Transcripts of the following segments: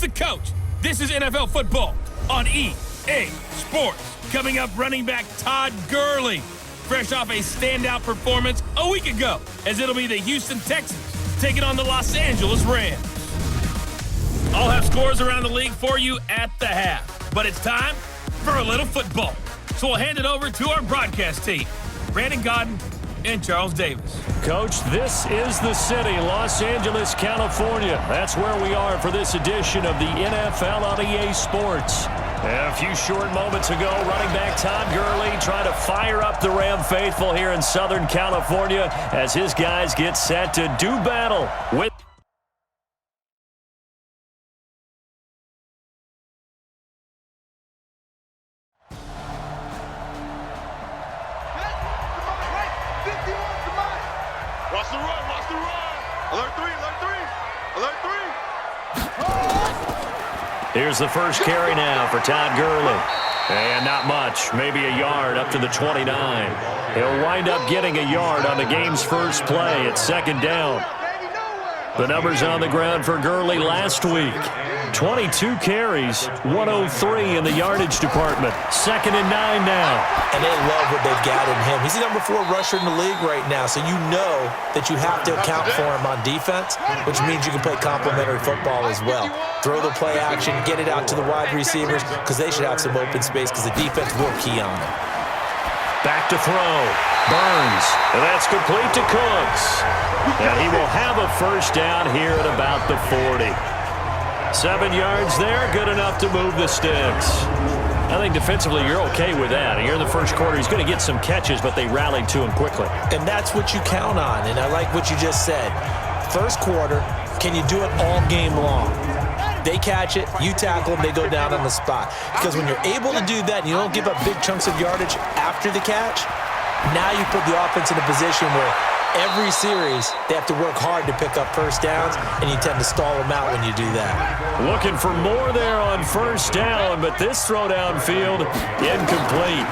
it's the coach. This is NFL football on EA Sports. Coming up, running back Todd Gurley, fresh off a standout performance a week ago, as it'll be the Houston Texans taking on the Los Angeles Rams. I'll have scores around the league for you at the half, but it's time for a little football. So we'll hand it over to our broadcast team, Brandon Godden and Charles Davis. Coach, this is the city, Los Angeles, California. That's where we are for this edition of the NFL on EA Sports. A few short moments ago, running back Todd Gurley trying to fire up the Ram faithful here in Southern California as his guys get set to do battle with Here's the first carry now for Todd Gurley. And not much, maybe a yard up to the 29. He'll wind up getting a yard on the game's first play at second down. The numbers on the ground for Gurley last week. 22 carries, 103 in the yardage department. 2nd and 9 now. And they love what they've got in him. He's the number 4 rusher in the league right now, so you know that you have to account for him on defense, which means you can play complementary football as well. Throw the play action, get it out to the wide receivers, because they should have some open space, because the defense will key on them. Back to throw. Burns. And that's complete to Cooks. And he will have a first down here at about the 40. 7 yards there, good enough to move the sticks. I think defensively you're okay with that. Here in the first quarter, he's going to get some catches, but they rallied to him quickly. And that's what you count on, and I like what you just said. First quarter, can you do it all game long? They catch it, you tackle them, they go down on the spot. Because when you're able to do that and you don't give up big chunks of yardage after the catch, now you put the offense in a position where every series they have to work hard to pick up first downs, and you tend to stall them out when you do that. Looking for more there on first down, but this throw downfield incomplete.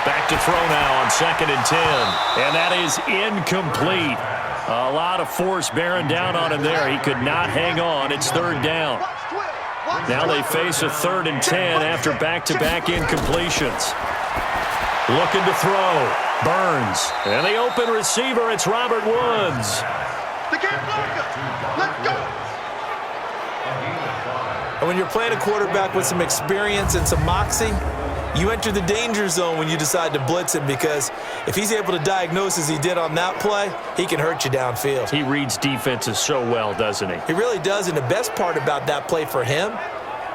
Back to throw now on 2nd and 10, and that is incomplete. A lot of force bearing down on him there. He could not hang on. It's 3rd down. Now they face a 3rd and 10 after back-to-back incompletions. Looking to throw. Burns. And the open receiver, it's Robert Woods. Let's go. And when you're playing a quarterback with some experience and some moxie, you enter the danger zone when you decide to blitz him, because if he's able to diagnose as he did on that play, he can hurt you downfield. He reads defenses so well, doesn't he? He really does, and the best part about that play for him,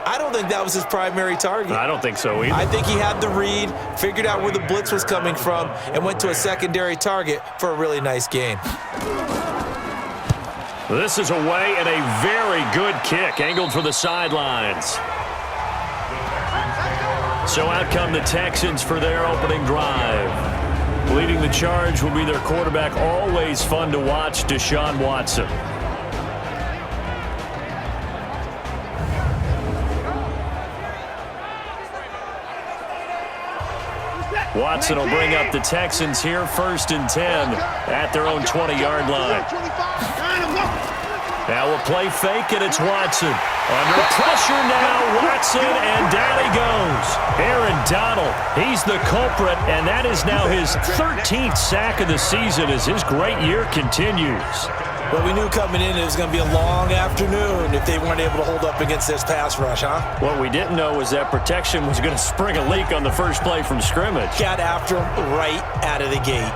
I don't think that was his primary target. I don't think so either. I think he had the read, figured out where the blitz was coming from, and went to a secondary target for a really nice gain. This is away and a very good kick, angled for the sidelines. So out come the Texans for their opening drive. Leading the charge will be their quarterback, always fun to watch, Deshaun Watson. Watson will bring up the Texans here, 1st and 10 at their own 20-yard line. Now a play fake, and it's Watson. Under pressure now, Watson, and down he goes. Aaron Donald, he's the culprit, and that is now his 13th sack of the season as his great year continues. Well, we knew coming in it was going to be a long afternoon if they weren't able to hold up against this pass rush, huh? What we didn't know was that protection was going to spring a leak on the first play from scrimmage. Got after him right out of the gate.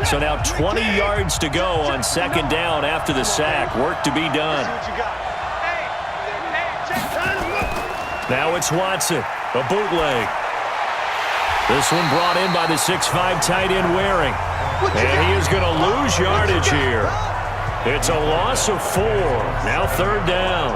So now 20 yards to go on 2nd down after the sack. Work to be done. Now it's Watson. A bootleg. This one brought in by the 6'5" tight end Waring. And he is going to lose yardage here. It's a loss of 4. Now 3rd down.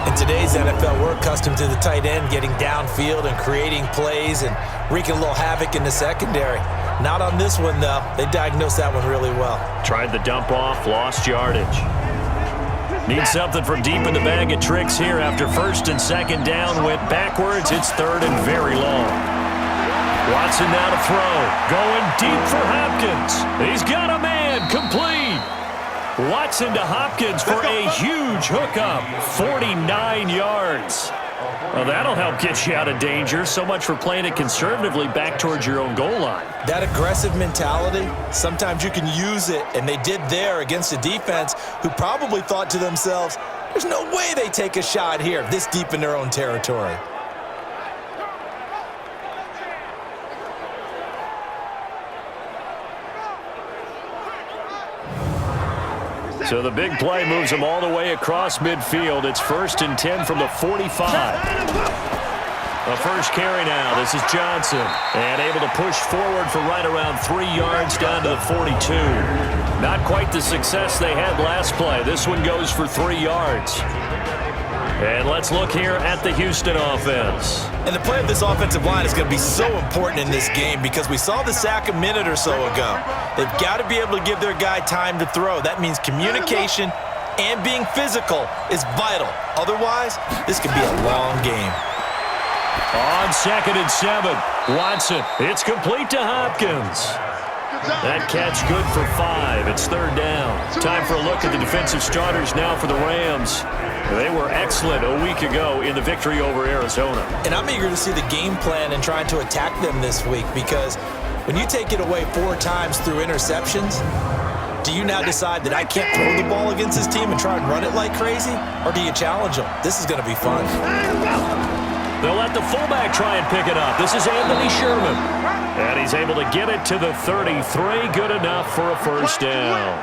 In today's NFL, we're accustomed to the tight end getting downfield and creating plays and wreaking a little havoc in the secondary. Not on this one, though. They diagnosed that one really well. Tried the dump off, lost yardage. Need something from deep in the bag of tricks here after 1st and 2nd down. Went backwards. It's 3rd and very long. Watson now to throw. Going deep for Hopkins. He's got a man. Complete. Watson to Hopkins for a huge hookup. 49 yards. Well, that'll help get you out of danger. So much for playing it conservatively back towards your own goal line. That aggressive mentality, sometimes you can use it, and they did there against a defense who probably thought to themselves, there's no way they take a shot here this deep in their own territory. So the big play moves them all the way across midfield. It's 1st and 10 from the 45. A first carry now. This is Johnson. And able to push forward for right around 3 yards down to the 42. Not quite the success they had last play. This one goes for 3 yards. And let's look here at the Houston offense. And the play of this offensive line is going to be so important in this game because we saw the sack a minute or so ago. They've got to be able to give their guy time to throw. That means communication and being physical is vital. Otherwise, this could be a long game. On 2nd and 7, Watson. It's complete to Hopkins. That catch good for 5. It's 3rd down. Time for a look at the defensive starters now for the Rams. They were excellent a week ago in the victory over Arizona. And I'm eager to see the game plan and trying to attack them this week because when you take it away 4 times through interceptions, do you now decide that I can't throw the ball against this team and try and run it like crazy? Or do you challenge them? This is going to be fun. They'll let the fullback try and pick it up. This is Anthony Sherman. And he's able to get it to the 33. Good enough for a first down.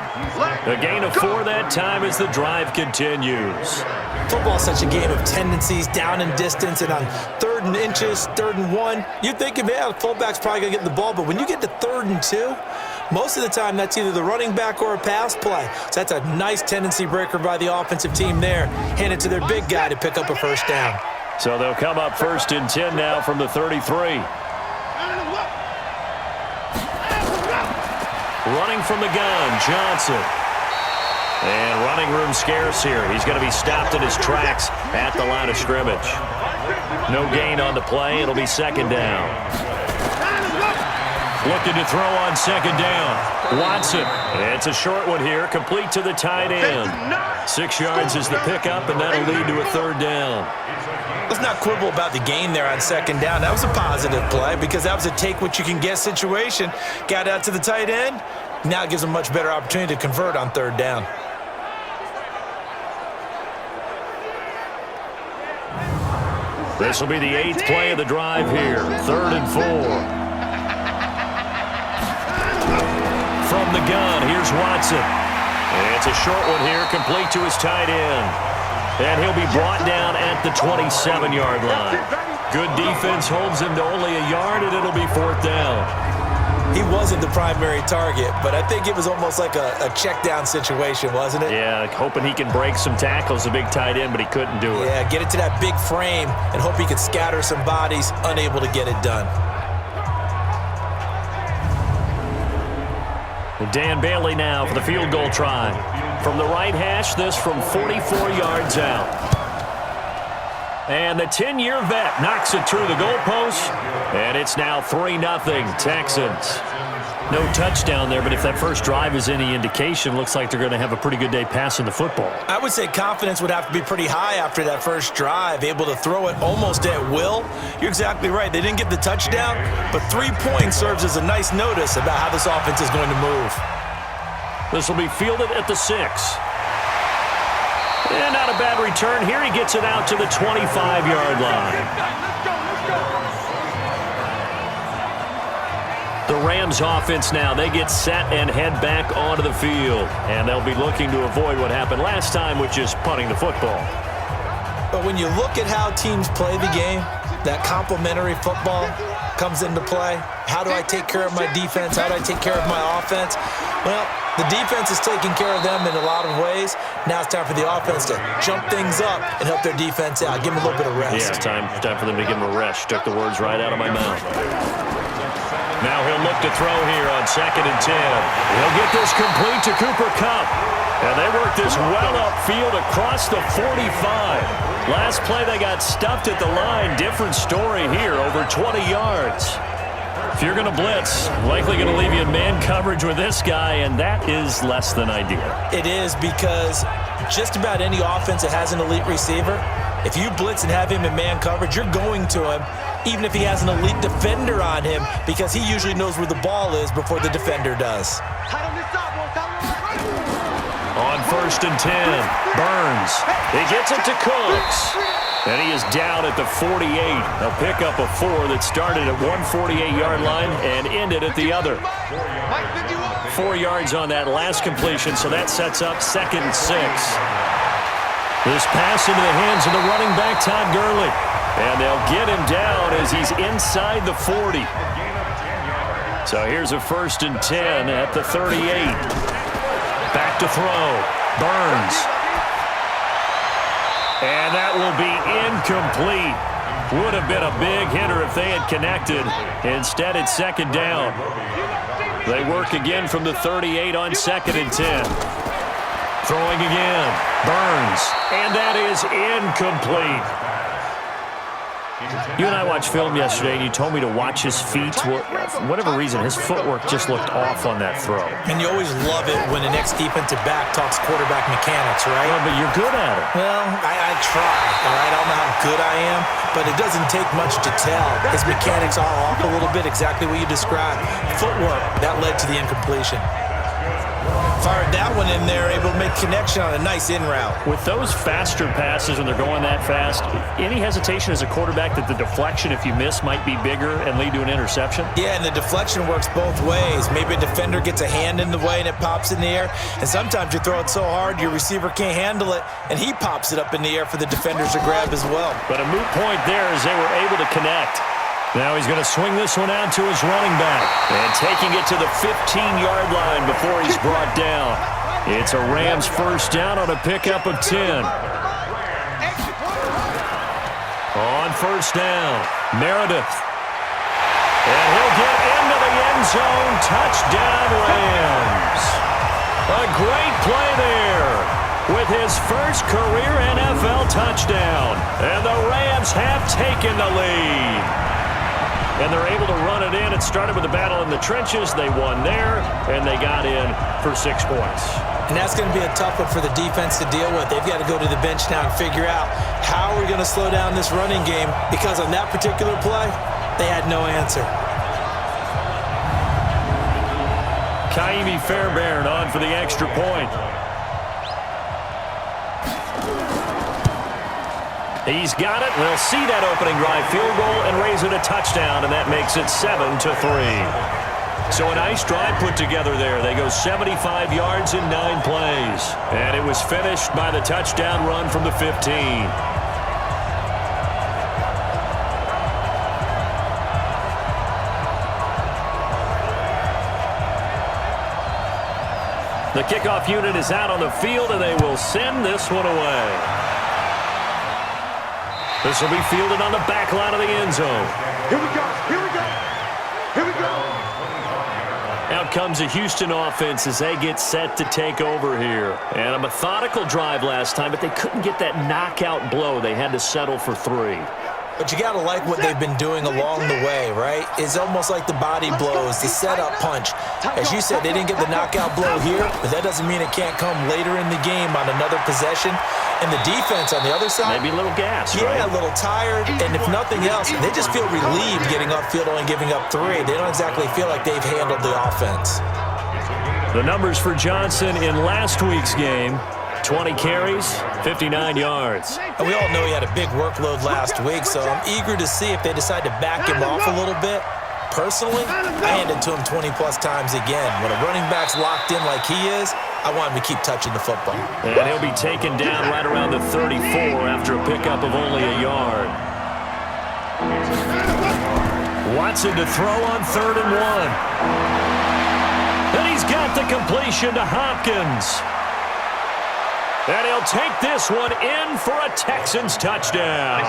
A gain of 4 that time as the drive continues. Football's such a game of tendencies, down and distance, and on 3rd and inches, 3rd and 1, you're thinking, man, the fullback's probably going to get the ball. But when you get to 3rd and 2, most of the time that's either the running back or a pass play. So that's a nice tendency breaker by the offensive team there. Hand it to their big guy to pick up a first down. So they'll come up 1st and 10 now from the 33. Running from the gun, Johnson. And running room scarce here. He's going to be stopped in his tracks at the line of scrimmage. No gain on the play. It'll be 2nd down. Looking to throw on 2nd down. Watson. It's a short one here. Complete to the tight end. 6 yards is the pickup, and that'll lead to a 3rd down. Let's not quibble about the gain there on 2nd down. That was a positive play because that was a take-what-you-can-get situation. Got out to the tight end. Now it gives them a much better opportunity to convert on 3rd down. This will be the 8th play of the drive here. 3rd and 4. From the gun, here's Watson. And it's a short one here, complete to his tight end. And he'll be brought down at the 27-yard line. Good defense holds him to only a yard, and it'll be 4th down. He wasn't the primary target, but I think it was almost like a check-down situation, wasn't it? Yeah, hoping he can break some tackles, a big tight end, but he couldn't do it. Yeah, get it to that big frame and hope he could scatter some bodies, unable to get it done. Dan Bailey now for the field goal try. From the right hash, this from 44 yards out. And the 10-year vet knocks it through the goalpost, and it's now 3-0 Texans. No touchdown there, but if that first drive is any indication, looks like they're going to have a pretty good day passing the football. I would say confidence would have to be pretty high after that first drive, able to throw it almost at will. You're exactly right. They didn't get the touchdown, but 3 points serves as a nice notice about how this offense is going to move. This will be fielded at the 6. And not a bad return. Here he gets it out to the 25-yard line. The Rams offense now, they get set and head back onto the field. And they'll be looking to avoid what happened last time, which is punting the football. But when you look at how teams play the game, that complementary football comes into play. How do I take care of my defense? How do I take care of my offense? Well, the defense is taking care of them in a lot of ways. Now it's time for the offense to jump things up and help their defense out. Give them a little bit of rest. Yeah, it's time for them to give them a rest. Took the words right out of my mouth. Now he'll look to throw here on 2nd and 10. He'll get this complete to Cooper Kupp. And they work this well upfield across the 45. Last play they got stuffed at the line. Different story here, over 20 yards. If you're going to blitz, likely going to leave you in man coverage with this guy, and that is less than ideal. It is, because just about any offense that has an elite receiver, if you blitz and have him in man coverage, you're going to him, even if he has an elite defender on him, because he usually knows where the ball is before the defender does. On 1st and 10, Burns. He gets it to Cooks. And he is down at the 48. A pickup of 4 that started at 148-yard line and ended at the other. 4 yards on that last completion, so that sets up 2nd and 6. This pass into the hands of the running back, Todd Gurley. And they'll get him down as he's inside the 40. So here's a 1st and 10 at the 38. Back to throw. Burns. And that will be incomplete. Would have been a big hitter if they had connected. Instead, it's 2nd down. They work again from the 38 on 2nd and 10. Throwing again. Burns. And that is incomplete. You and I watched film yesterday, and you told me to watch his feet. Well, for whatever reason, his footwork just looked off on that throw. And you always love it when the next defensive back talks quarterback mechanics, right? Well, but you're good at it. Well, I try, all right? I don't know how good I am, but it doesn't take much to tell. His mechanics are off a little bit, exactly what you described. Footwork, that led to the incompletion. Fired that one in there, able to make connection on a nice in route. With those faster passes when they're going that fast, any hesitation as a quarterback that the deflection, if you miss, might be bigger and lead to an interception? Yeah, and the deflection works both ways. Maybe a defender gets a hand in the way and it pops in the air, and sometimes you throw it so hard your receiver can't handle it, and he pops it up in the air for the defenders to grab as well. But a moot point there as they were able to connect. Now he's going to swing this one out to his running back. And taking it to the 15-yard line before he's brought down. It's a Rams 1st down on a pickup of 10. On 1st down, Meredith. And he'll get into the end zone. Touchdown, Rams. A great play there with his first career NFL touchdown. And the Rams have taken the lead. And they're able to run it in. It started with a battle in the trenches. They won there, and they got in for 6 points. And that's going to be a tough one for the defense to deal with. They've got to go to the bench now and figure out how we're going to slow down this running game, because on that particular play, they had no answer. Kaimi Fairbairn on for the extra point. He's got it. We'll see that opening drive field goal and raise it a touchdown, and that makes it 7-3. So a nice drive put together there. They go 75 yards in 9 plays, and it was finished by the touchdown run from the 15. The kickoff unit is out on the field, and they will send this one away. This will be fielded on the back line of the end zone. Here we go. Here we go. Here we go. Out comes the Houston offense as they get set to take over here. And a methodical drive last time, but they couldn't get that knockout blow. They had to settle for 3. But you got to like what they've been doing along the way, right? It's almost like the body blows, the setup punch. As you said, they didn't get the knockout blow here, but that doesn't mean it can't come later in the game on another possession. And the defense on the other side, maybe a little gas, yeah, right? A little tired. And if nothing else, they just feel relieved getting upfield, only giving up 3. They don't exactly feel like they've handled the offense. The numbers for Johnson in last week's game: 20 carries, 59 yards. And we all know he had a big workload last week, so I'm eager to see if they decide to back him off a little bit. Personally, I hand it to him 20-plus times again. When a running back's locked in like he is, I want him to keep touching the football. And he'll be taken down right around the 34 after a pickup of only a yard. Watson to throw on 3rd and 1. And he's got the completion to Hopkins. And he'll take this one in for a Texans touchdown.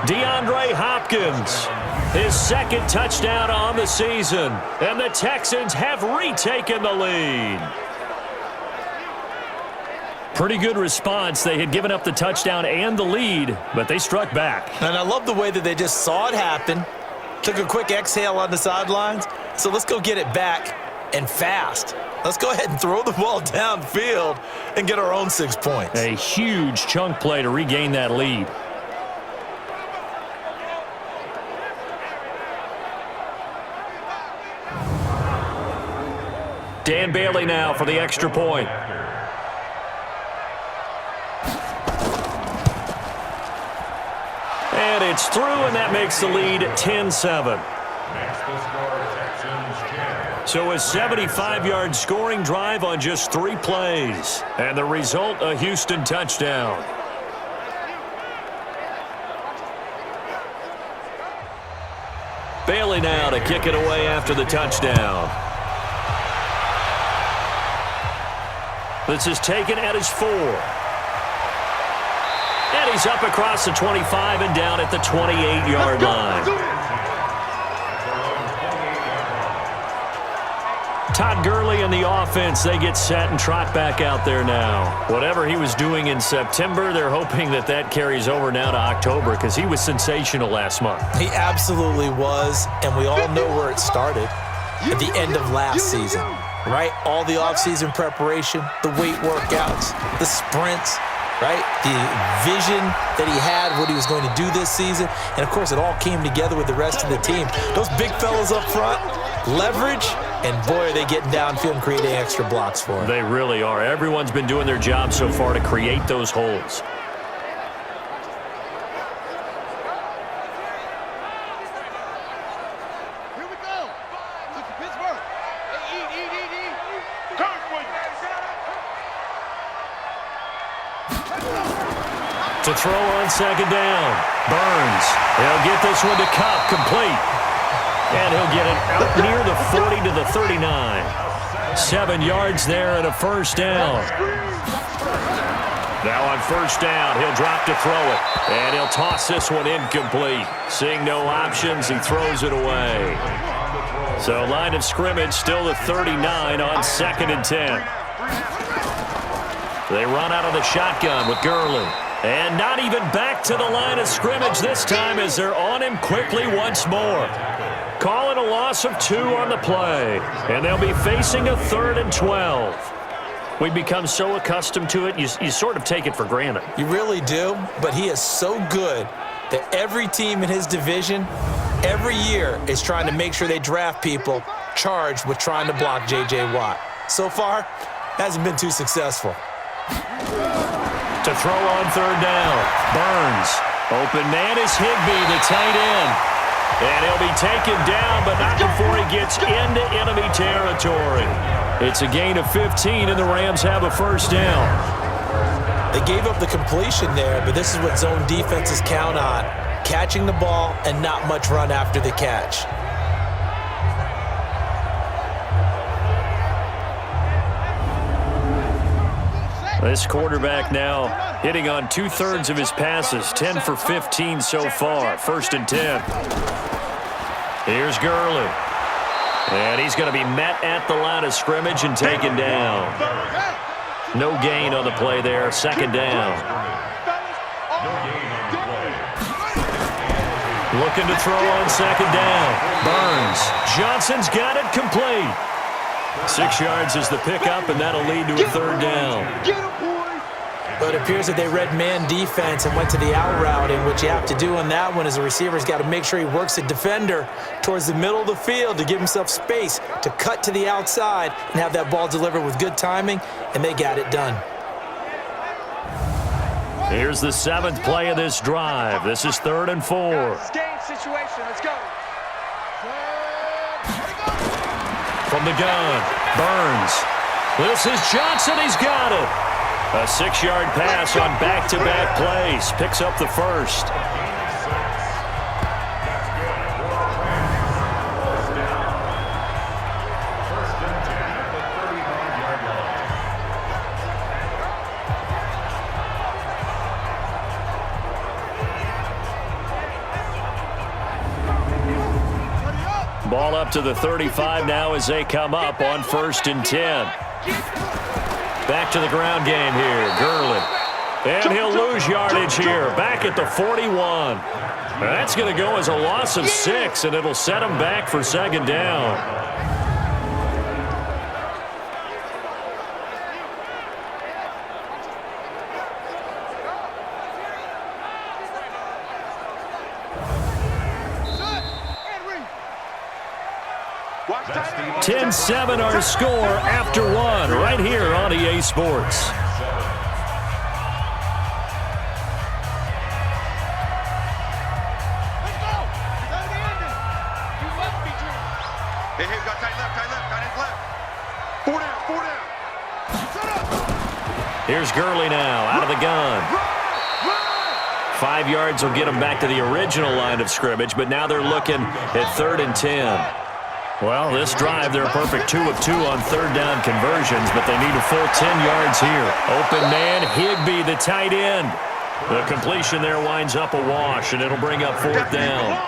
DeAndre Hopkins, his 2nd touchdown on the season. And the Texans have retaken the lead. Pretty good response. They had given up the touchdown and the lead, but they struck back. And I love the way that they just saw it happen, Took a quick exhale on the sidelines. So let's go get it back and fast. Let's go ahead and throw the ball downfield and get our own 6 points. A huge chunk play to regain that lead. Dan Bailey now for the extra point. And it's through, and that makes the lead 10-7. So a 75-yard scoring drive on just 3 plays. And the result, a Houston touchdown. Bailey now to kick it away after the touchdown. This is taken at his 4. And he's up across the 25 and down at the 28-yard line. Todd Gurley and the offense, they get set and trot back out there now. Whatever he was doing in September, they're hoping that that carries over now to October because he was sensational last month. He absolutely was, and we all know where it started at the end of last season, right? All the offseason preparation, the weight workouts, the sprints, right? The vision that he had, what he was going to do this season. And, of course, it all came together with the rest of the team. Those big fellas up front, leverage, and, boy, are they getting downfield and creating extra blocks for him. They really are. Everyone's been doing their job so far to create those holes. Here we go. Look at Pittsburgh. To throw on second down. Burns. He'll get this one to Kupp, complete. And he'll get it out near the 40 to the 39. 7 yards there and a first down. Now on first down, he'll drop to throw it. And he'll toss this one incomplete. Seeing no options, he throws it away. So line of scrimmage still the 39 on 2nd and 10. They run out of the shotgun with Gurley. And not even back to the line of scrimmage this time as they're on him quickly once more. Calling a loss of 2 on the play. And they'll be facing a 3rd and 12. We've become so accustomed to it, you sort of take it for granted. You really do, but he is so good that every team in his division, every year, is trying to make sure they draft people charged with trying to block J.J. Watt. So far, hasn't been too successful. To throw on 3rd down, Burns. Open man is Higbee, the tight end. And he'll be taken down, but not before he gets into enemy territory. It's a gain of 15, and the Rams have a first down. They gave up the completion there, but this is what zone defenses count on. Catching the ball and not much run after the catch. This quarterback now hitting on 2/3 of his passes, 10 for 15 so far. 1st and 10. Here's Gurley. And he's going to be met at the line of scrimmage and taken down. No gain on the play there. 2nd down. Looking to throw on 2nd down. Burns. Johnson's got it complete. 6 yards is the pickup, and that'll lead to a 3rd down. But it appears that they read man defense and went to the out route, and what you have to do on that one is the receiver's got to make sure he works the defender towards the middle of the field to give himself space to cut to the outside and have that ball delivered with good timing, and they got it done. Here's the 7th play of this drive. This is 3rd and 4. Game situation. Let's go. From the gun, Burns. This is Johnson. He's got it. A 6-yard pass on back-to-back plays. Picks up the first. Ball up to the 35 now as they come up on 1st and 10. Back to the ground game here. Gurley. And he'll lose yardage here, back at the 41. That's going to go as a loss of 6, and it'll set him back for second down. Watch that. 10-7 our score after 1 right here on EA Sports. Let's go. It's out of the ending. You left me, Drew. Hey, we got tight left, got his left. 4 down. Shut up. Here's Gurley now, out of the gun. 5 yards will get them back to the original line of scrimmage, but now they're looking at 3rd and 10. Well, this drive, they're a perfect 2 of 2 on third down conversions, but they need a full 10 yards here. Open man, Higbee, the tight end. The completion there winds up a wash, and it'll bring up 4th down.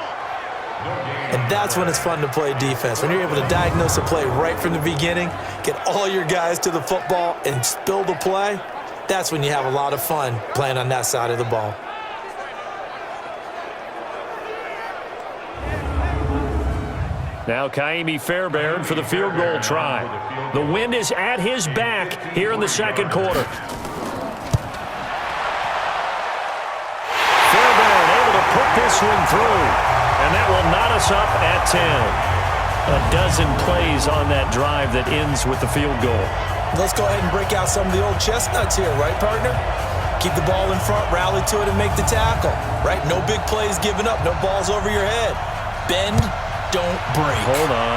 And that's when it's fun to play defense. When you're able to diagnose a play right from the beginning, get all your guys to the football, and spill the play, that's when you have a lot of fun playing on that side of the ball. Now Kaimi Fairbairn for the field goal try. The wind is at his back here in the second quarter. Fairbairn able to put this one through, and that will knot us up at 10. A dozen plays on that drive that ends with the field goal. Let's go ahead and break out some of the old chestnuts here, right, partner? Keep the ball in front, rally to it, and make the tackle, right? No big plays given up, no balls over your head. Bend, don't break. Hold on.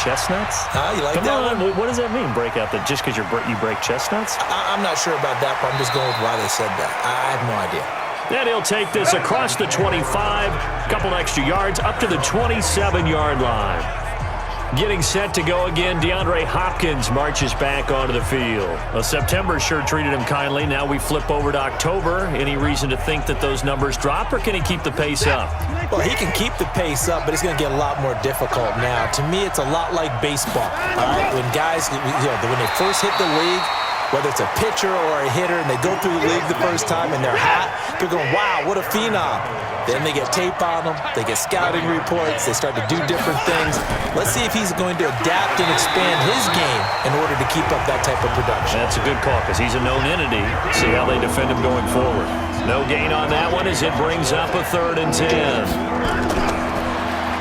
Chestnuts? You like Come that on. one? What does that mean, break out? Just because you break chestnuts? I'm not sure about that, but I'm just going with why they said that. I have no idea. And he'll take this across the 25, couple extra yards, up to the 27-yard line. Getting set to go again, DeAndre Hopkins marches back onto the field. Well, September sure treated him kindly. Now we flip over to October. Any reason to think that those numbers drop, or can he keep the pace up? Well, he can keep the pace up, but it's going to get a lot more difficult now. To me, it's a lot like baseball. All right, when guys, when they first hit the league, whether it's a pitcher or a hitter, and they go through the league the first time and they're hot, they're going, wow, what a phenom. Then they get tape on them, they get scouting reports, they start to do different things. Let's see if he's going to adapt and expand his game in order to keep up that type of production. That's a good call because he's a known entity. See how they defend him going forward. No gain on that one as it brings up a 3rd and 10.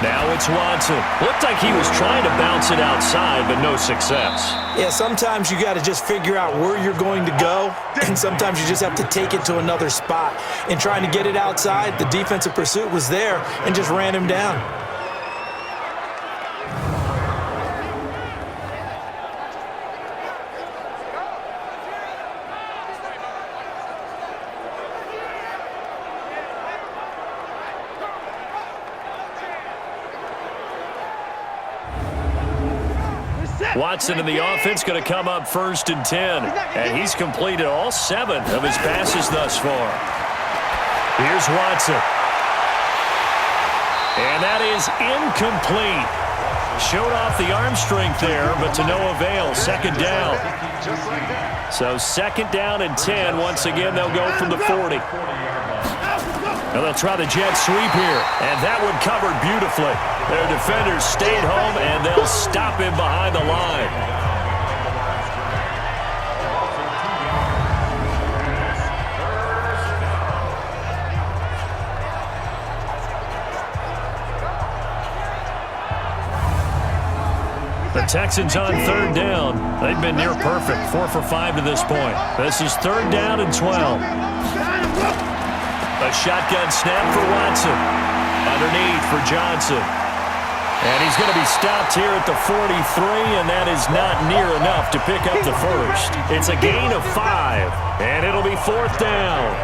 Now it's Watson. Looked like he was trying to bounce it outside, but no success. Yeah, sometimes you got to just figure out where you're going to go, and sometimes you just have to take it to another spot. In trying to get it outside, the defensive pursuit was there and just ran him down. Watson in the offense going to come up 1st and 10. And he's completed all 7 of his passes thus far. Here's Watson. And that is incomplete. Showed off the arm strength there, but to no avail. 2nd down. So 2nd down and 10. Once again, they'll go from the 40. Now they'll try the jet sweep here, and that one covered beautifully. Their defenders stayed home, and they'll stop him behind the line. The Texans on 3rd down. They've been near perfect, 4 for 5 to this point. This is 3rd down and 12. A shotgun snap for Watson. Underneath for Johnson. And he's going to be stopped here at the 43, and that is not near enough to pick up the first. It's a gain of 5, and it'll be 4th down.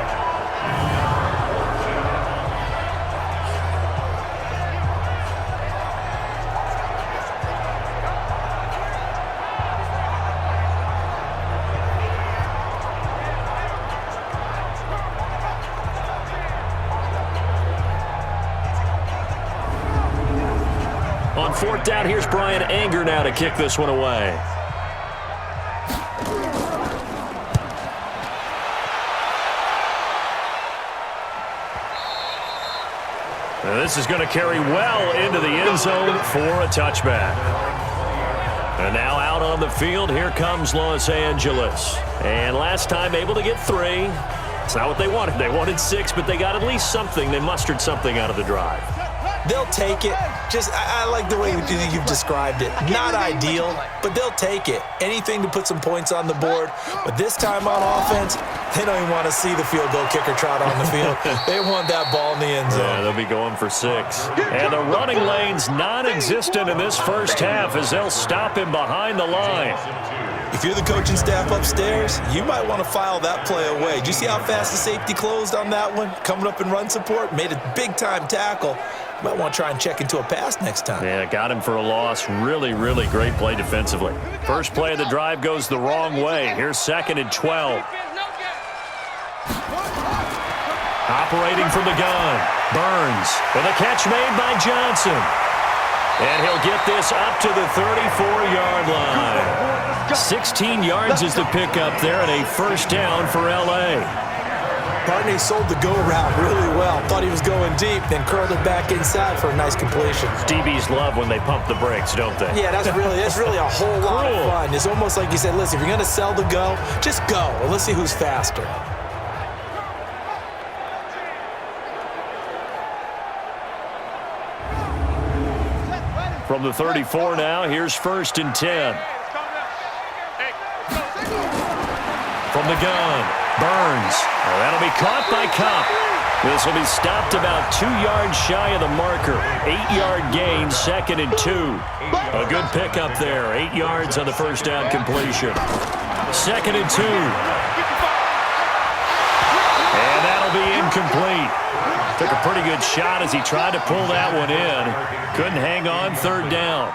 On 4th down, here's Brian Anger now to kick this one away. This is going to carry well into the end zone for a touchback. And now out on the field, here comes Los Angeles. And last time able to get 3. It's not what they wanted. They wanted 6, but they got at least something. They mustered something out of the drive. They'll take it. I like the way you've described it. Not ideal, but they'll take it. Anything to put some points on the board. But this time on offense, they don't even want to see the field goal kicker trot on the field. They want that ball in the end zone. Yeah, they'll be going for 6. And the running lane's non-existent in this first half as they'll stop him behind the line. If you're the coaching staff upstairs, you might want to file that play away. Did you see how fast the safety closed on that one? Coming up in run support, made a big-time tackle. You might want to try and check into a pass next time. Yeah, got him for a loss. Really, really great play defensively. First play of the drive goes the wrong way. Here's 2nd and 12. Operating from the gun. Burns with a catch made by Johnson. And he'll get this up to the 34-yard line. 16 yards is the pickup there and a first down for L.A. Barney sold the go route really well. Thought he was going deep, then curled it back inside for a nice completion. DBs love when they pump the brakes, don't they? Yeah, that's really a whole lot of fun. It's almost like you said, listen, if you're going to sell the go, just go. And let's see who's faster. From the 34 now, here's 1st and 10. From the gun, Burns. Oh, that'll be caught by Cup. This will be stopped about 2 yards shy of the marker. 8-yard gain, 2nd and 2. A good pickup there. 8 yards on the first down completion. 2nd and 2. And that'll be incomplete. Took a pretty good shot as he tried to pull that one in. Couldn't hang on, 3rd down.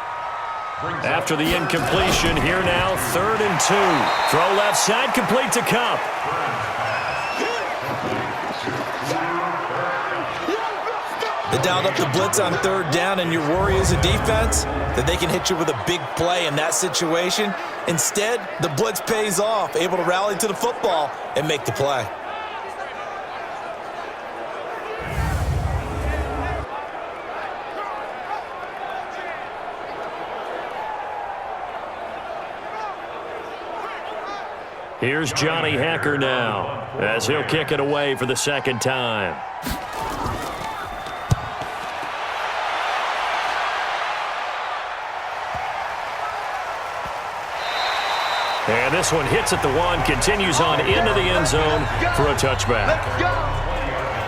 After the incompletion, here now, 3rd and 2. Throw left side, complete to Cup. They dialed up the blitz on 3rd down, and your worry as a defense that they can hit you with a big play in that situation. Instead, the blitz pays off, able to rally to the football and make the play. Here's Johnny Hekker now as he'll kick it away for the 2nd time. And this one hits at the 1, continues on into the end zone for a touchback.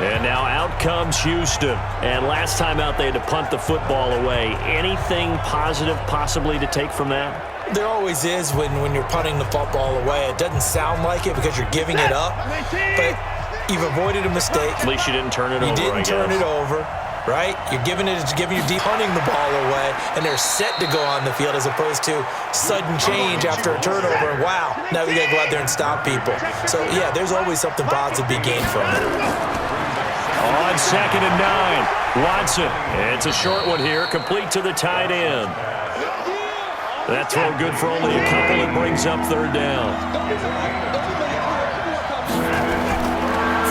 And now out comes Houston. And last time out, they had to punt the football away. Anything positive possibly to take from that? There always is when you're punting the football away. It doesn't sound like it because you're giving it up, but you've avoided a mistake. At least you didn't turn it over, You didn't turn it over, right? You're giving your deep punting the ball away, and they're set to go on the field as opposed to sudden change after a turnover. Wow, now we got to go out there and stop people. So, yeah, there's always something positive to be gained from it. On 2nd and 9, Watson. It's a short one here, complete to the tight end. That throw good for only a couple. It brings up 3rd down.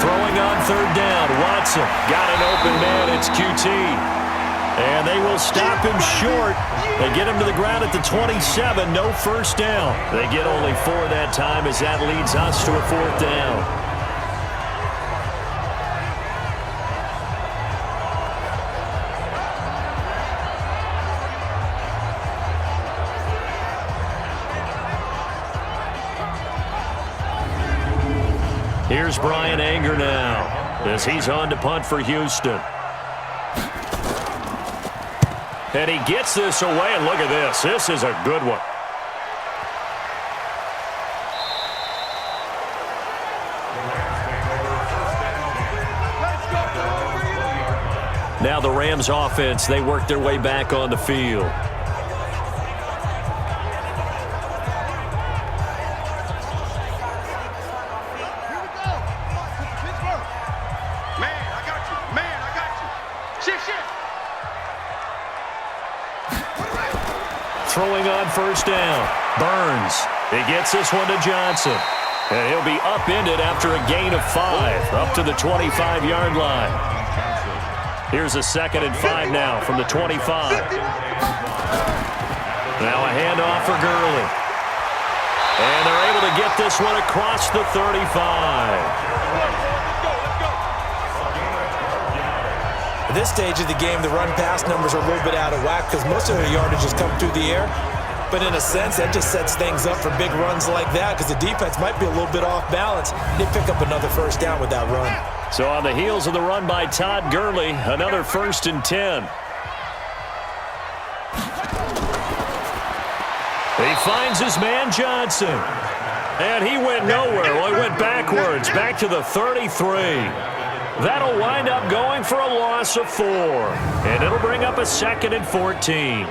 Throwing on 3rd down, Watson. Got an open man, it's QT. And they will stop him short. They get him to the ground at the 27, no first down. They get only 4 that time as that leads us to a 4th down. Here's Brian Anger now as he's on to punt for Houston. And he gets this away, and look at this. This is a good one. Now the Rams offense, they work their way back on the field. Throwing on first down. Burns. He gets this one to Johnson. And he'll be upended after a gain of 5, up to the 25-yard line. Here's a 2nd and 5 now from the 25. Now a handoff for Gurley. And they're able to get this one across the 35. At this stage of the game, the run-pass numbers are a little bit out of whack because most of their yardage has come through the air. But in a sense, that just sets things up for big runs like that because the defense might be a little bit off balance. They pick up another first down with that run. So on the heels of the run by Todd Gurley, another 1st and 10. He finds his man Johnson. And he went nowhere. Well, he went backwards, back to the 33. That'll wind up going for a loss of 4. And it'll bring up a 2nd and 14.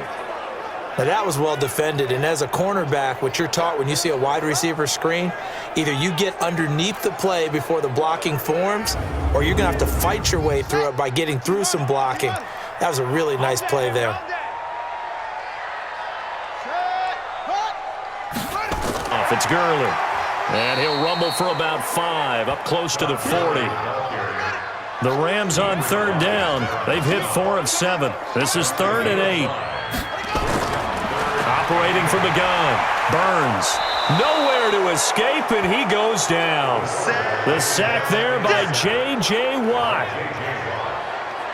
Now that was well defended, and as a cornerback, what you're taught when you see a wide receiver screen, either you get underneath the play before the blocking forms, or you're going to have to fight your way through it by getting through some blocking. That was a really nice play there. Off it's Gurley, and he'll rumble for about 5, up close to the 40. The Rams on 3rd down. They've hit 4 of 7. This is 3rd and 8. Operating from the gun, Burns. Nowhere to escape, and he goes down. The sack there by J.J. Watt.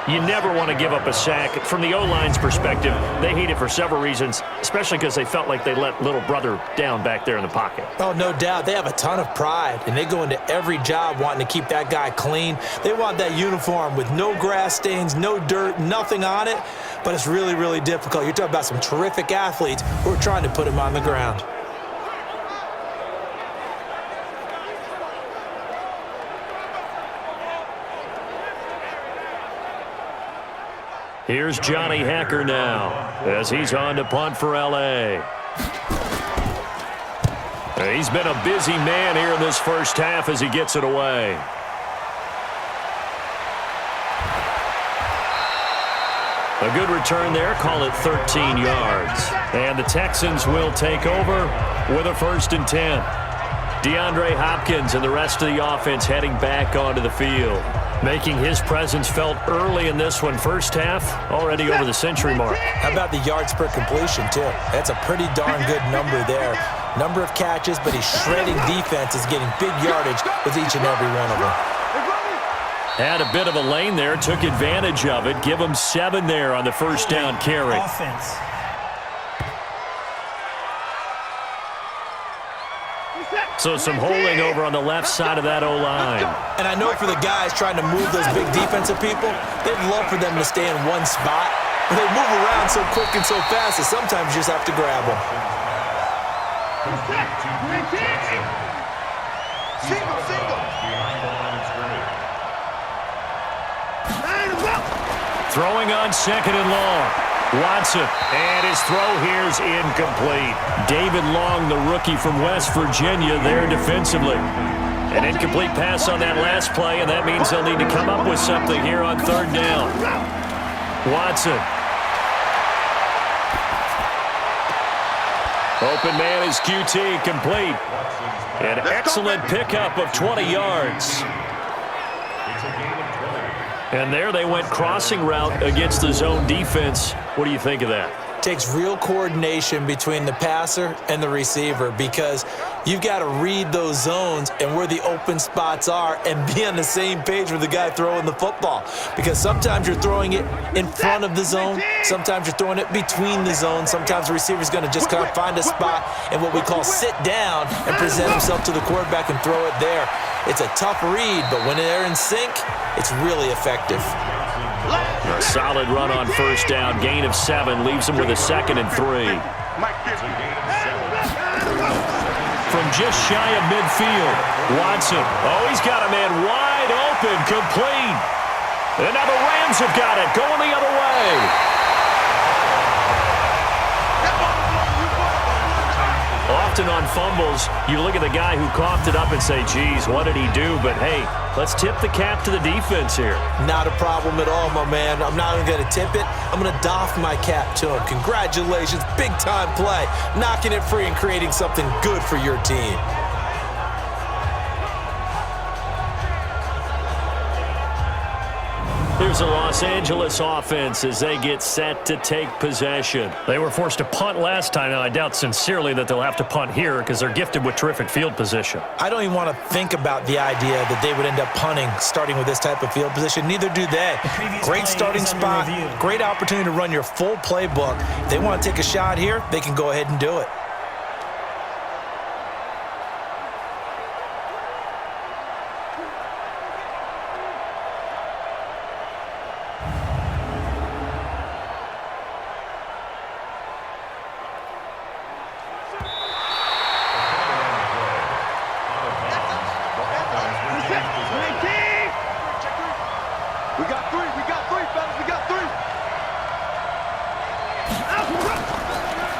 You never want to give up a sack. From the O-line's perspective, they hate it for several reasons, especially because they felt like they let little brother down back there in the pocket. Oh, no doubt. They have a ton of pride, and they go into every job wanting to keep that guy clean. They want that uniform with no grass stains, no dirt, nothing on it, but it's really, really difficult. You're talking about some terrific athletes who are trying to put him on the ground. Here's Johnny Hacker now as he's on to punt for L.A. He's been a busy man here in this first half as he gets it away. A good return there, call it 13 yards. And the Texans will take over with a 1st and 10. DeAndre Hopkins and the rest of the offense heading back onto the field, making his presence felt early in this one. First half, already over the century mark. How about the yards per completion, too? That's a pretty darn good number there. Number of catches, but he's shredding defenses, getting big yardage with each and every one of them. Had a bit of a lane there, took advantage of it. Give him 7 there on the first down carry. Offense. So some holding over on the left side of that O-line. And I know for the guys trying to move those big defensive people, they'd love for them to stay in one spot. But they move around so quick and so fast that sometimes you just have to grab them. Throwing on 2nd and long. Watson, and his throw here's incomplete. David Long, the rookie from West Virginia, there defensively. An incomplete pass on that last play, and that means they'll need to come up with something here on 3rd down. Watson. Open man is QT, complete. An excellent pickup of 20 yards. And there they went crossing route against the zone defense. What do you think of that? Takes real coordination between the passer and the receiver because you've got to read those zones and where the open spots are and be on the same page with the guy throwing the football. Because sometimes you're throwing it in front of the zone, sometimes you're throwing it between the zones, sometimes the receiver's going to just kind of find a spot and what we call sit down and present himself to the quarterback and throw it there. It's a tough read, but when they're in sync, it's really effective. A solid run on first down. Gain of 7 leaves him with a 2nd and 3. From just shy of midfield, Watson. Oh, he's got a man wide open, complete. And now the Rams have got it, going the other way. Often on fumbles, you look at the guy who coughed it up and say, geez, what did he do? But, hey, let's tip the cap to the defense here. Not a problem at all, my man. I'm not even going to tip it. I'm going to doff my cap to him. Congratulations, big-time play. Knocking it free and creating something good for your team. Here's the Los Angeles offense as they get set to take possession. They were forced to punt last time. Now, I doubt sincerely that they'll have to punt here because they're gifted with terrific field position. I don't even want to think about the idea that they would end up punting starting with this type of field position. Neither do they. Great starting spot, great opportunity to run your full playbook. If they want to take a shot here, they can go ahead and do it.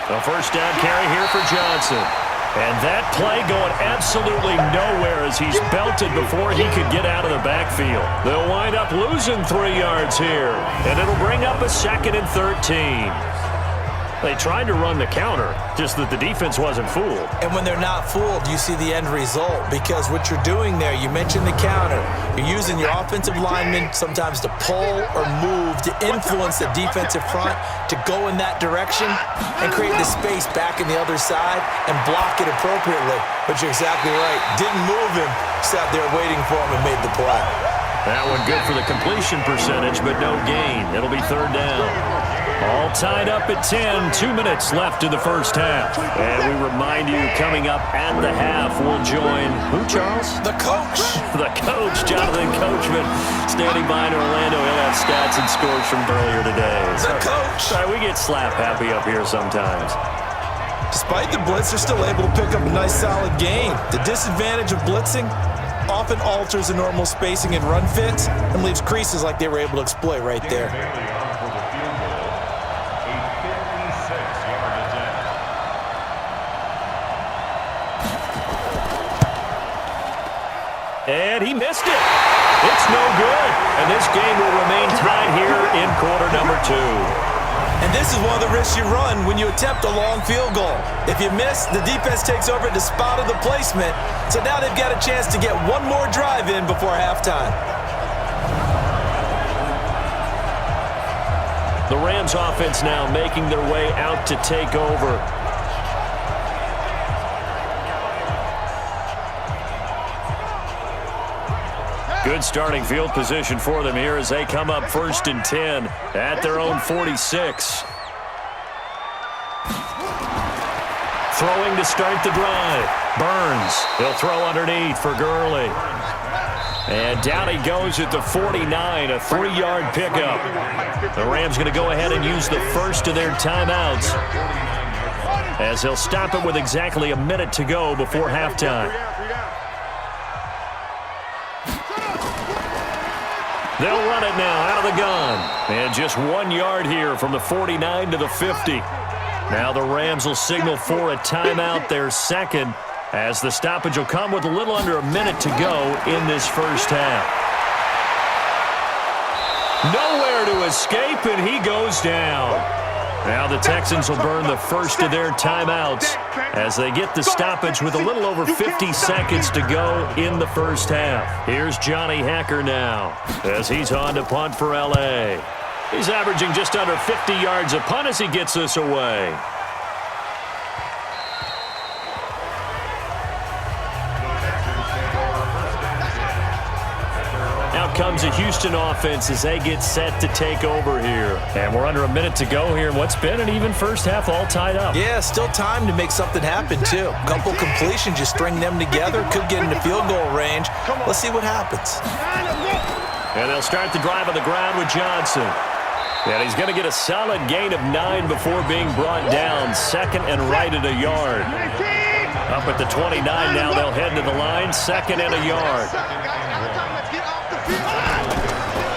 The first down carry here for Johnson. And that play going absolutely nowhere as he's belted before he could get out of the backfield. They'll wind up losing 3 yards here, and it'll bring up a 2nd and 13. They tried to run the counter, just that the defense wasn't fooled. And when they're not fooled, you see the end result, because what you're doing there, you mentioned the counter. You're using your offensive linemen sometimes to pull or move to influence the defensive front to go in that direction and create the space back in the other side and block it appropriately. But you're exactly right. Didn't move him, sat there waiting for him and made the play. That one good for the completion percentage, but no gain. It'll be 3rd down. All tied up at 10, 2 minutes left in the first half. And we remind you, coming up at the half, we'll join, who, Charles? The coach. The coach, Jonathan Coachman, standing by in Orlando. He'll have stats and scores from earlier today. The coach. Sorry, we get slap happy up here sometimes. Despite the blitz, they're still able to pick up a nice, solid gain. The disadvantage of blitzing often alters the normal spacing and run fits and leaves creases like they were able to exploit right there. And he missed it. It's no good. And this game will remain tied here in quarter number 2. And this is one of the risks you run when you attempt a long field goal. If you miss, the defense takes over at the spot of the placement. So now they've got a chance to get one more drive in before halftime. The Rams offense now making their way out to take over. Good starting field position for them here as they come up 1st and 10 at their own 46. Throwing to start the drive. Burns. He'll throw underneath for Gurley. And down he goes at the 49, a 3-yard pickup. The Rams going to go ahead and use the first of their timeouts as they'll stop it with exactly a minute to go before halftime. They'll run it now out of the gun. And just 1 yard here from the 49 to the 50. Now the Rams will signal for a timeout, their 2nd, as the stoppage will come with a little under a minute to go in this first half. Nowhere to escape, and he goes down. Now the Texans will burn the first of their timeouts as they get the stoppage with a little over 50 seconds to go in the first half. Here's Johnny Hacker now as he's on to punt for L.A. He's averaging just under 50 yards a punt as he gets this away. Out comes a Houston offense as they get set to take over here. And we're under a minute to go here in what's been an even first half, all tied up. Yeah, still time to make something happen, too. A couple completions, you string them together, could get into field goal range. Let's see what happens. And they'll start the drive on the ground with Johnson. And he's going to get a solid gain of 9 before being brought down. 2nd and right at a yard. Up at the 29 now, they'll head to the line. 2nd and a yard.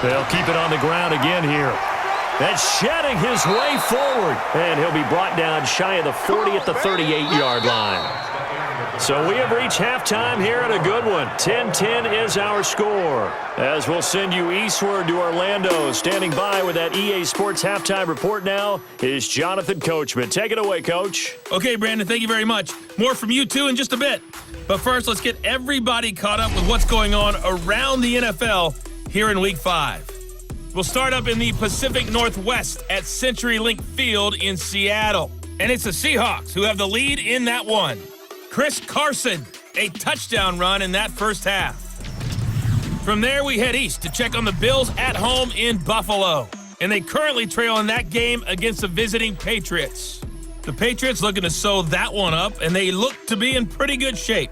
They'll keep it on the ground again here. That's shedding his way forward. And he'll be brought down shy of the 40 at the 38-yard line. So we have reached halftime here at a good one. 10-10 is our score. As we'll send you eastward to Orlando. Standing by with that EA Sports halftime report now is Jonathan Coachman. Take it away, Coach. Okay, Brandon, thank you very much. More from you, too, in just a bit. But first, let's get everybody caught up with what's going on around the NFL here in Week 5. We'll start up in the Pacific Northwest at CenturyLink Field in Seattle. And it's the Seahawks who have the lead in that one. Chris Carson, a touchdown run in that first half. From there, we head east to check on the Bills at home in Buffalo. And they currently trail in that game against the visiting Patriots. The Patriots looking to sew that one up, and they look to be in pretty good shape.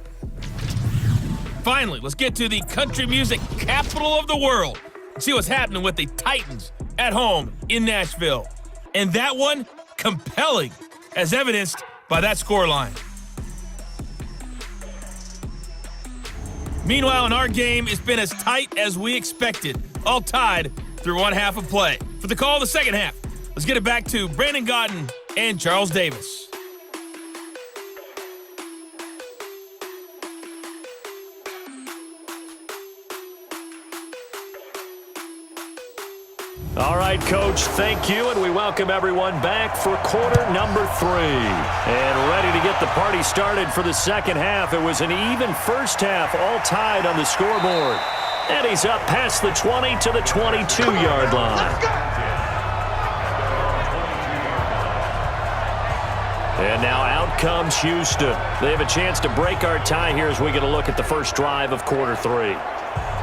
Finally, let's get to the country music capital of the world and see what's happening with the Titans at home in Nashville. And that one, compelling, as evidenced by that scoreline. Meanwhile, in our game, it's been as tight as we expected, all tied through one half of play. For the call of the second half, let's get it back to Brandon Gaudin and Charles Davis. All right, Coach, thank you, and we welcome everyone back for quarter number 3. And ready to get the party started for the second half. It was an even first half, all tied on the scoreboard. And he's up past the 20 to the 22-yard line. And now out comes Houston. They have a chance to break our tie here as we get a look at the first drive of quarter 3.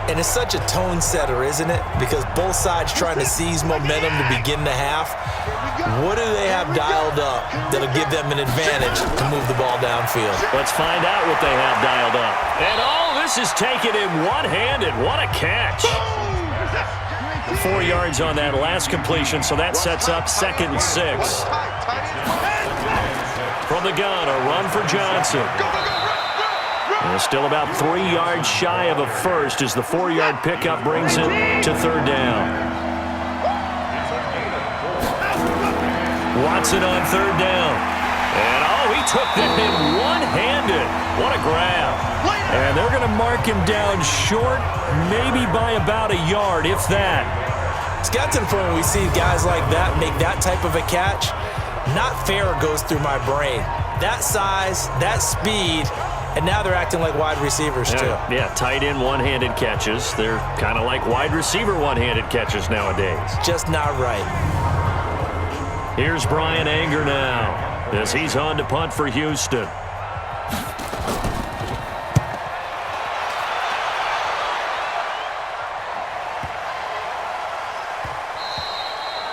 And it's such a tone setter, isn't it? Because both sides trying to seize momentum to begin the half. What do they have dialed up that'll give them an advantage to move the ball downfield? Let's find out what they have dialed up. And this is taken in one-handed. What a catch. 4 yards on that last completion, so that sets up 2nd and 6. From the gun, a run for Johnson. And still about 3 yards shy of a first as the 4-yard pickup brings it to 3rd down. Watson on 3rd down. And he took that in one-handed. What a grab. And they're going to mark him down short, maybe by about a yard, if that. It's got to the point when we see guys like that make that type of a catch. Not fair goes through my brain. That size, that speed, and now they're acting like wide receivers, too. Yeah, tight end one-handed catches. They're kind of like wide receiver one-handed catches nowadays. Just not right. Here's Brian Anger now as he's on to punt for Houston.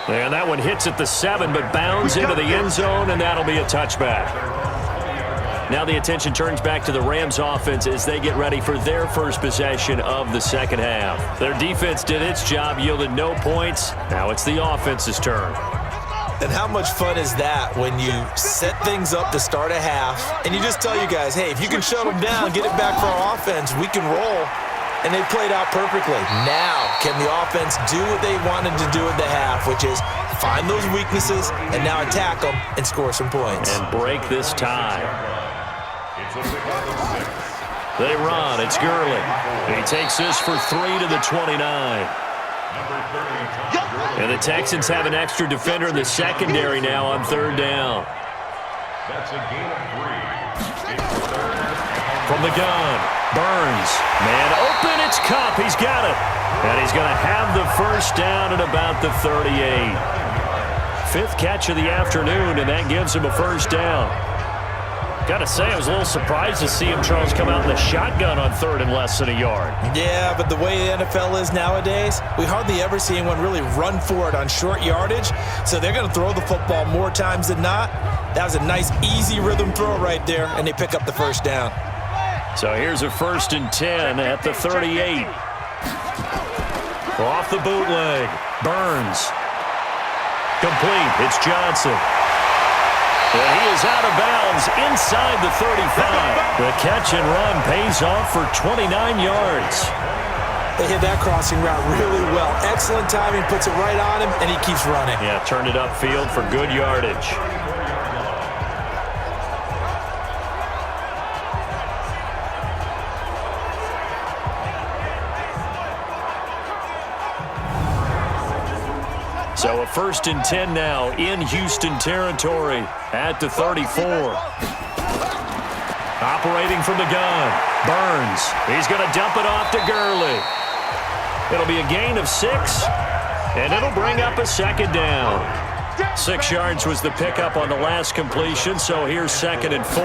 And that one hits at the 7, but bounds into the end zone, and that'll be a touchback. Now the attention turns back to the Rams offense as they get ready for their first possession of the second half. Their defense did its job, yielded no points. Now it's the offense's turn. And how much fun is that when you set things up to start a half and you just tell you guys, hey, if you can shut them down, get it back for our offense, we can roll. And they played out perfectly. Now, can the offense do what they wanted to do at the half, which is find those weaknesses and now attack them and score some points. And break this tie. They run. It's Gurley. He takes this for 3 to the 29. And the Texans have an extra defender in the secondary now on 3rd down. That's a gain of 3. From the gun, Burns. Man open, it's Kupp. He's got it. And he's going to have the first down at about the 38. 5th catch of the afternoon, and that gives him a first down. Got to say, I was a little surprised to see him, Charles, come out in the shotgun on 3rd and less than a yard. Yeah, but the way the NFL is nowadays, we hardly ever see anyone really run for it on short yardage. So they're going to throw the football more times than not. That was a nice, easy rhythm throw right there, and they pick up the first down. So here's a 1st and 10 at the 38. Off the bootleg. Burns. Complete. It's Johnson. And he is out of bounds inside the 35. The catch and run pays off for 29 yards. They hit that crossing route really well. Excellent timing, puts it right on him, and he keeps running. Yeah, turned it upfield for good yardage. So a 1st and 10 now in Houston territory at the 34. Operating from the gun, Burns. He's going to dump it off to Gurley. It'll be a gain of 6. And it'll bring up a second down. 6 yards was the pickup on the last completion, so here's 2nd and 4.